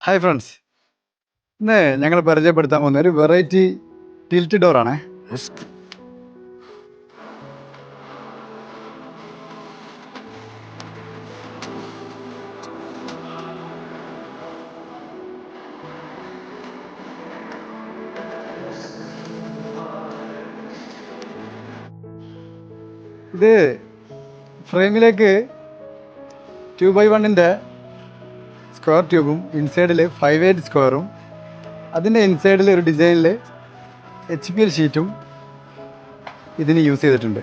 Hi friends, ഇന്ന് ഞങ്ങൾ പരിചയപ്പെടുത്താൻ പോകുന്ന ഒരു വെറൈറ്റി ടിൽറ്റ് ഡോറാണ്. ഇത് ഫ്രെയിമിലേക്ക് 2x1 സ്ക്വയർ ട്യൂബും ഇൻസൈഡിൽ 5/8 സ്ക്വയറും അതിൻ്റെ ഇൻസൈഡിൽ ഒരു ഡിസൈനിൽ HPL ഷീറ്റും ഇതിന് യൂസ് ചെയ്തിട്ടുണ്ട്.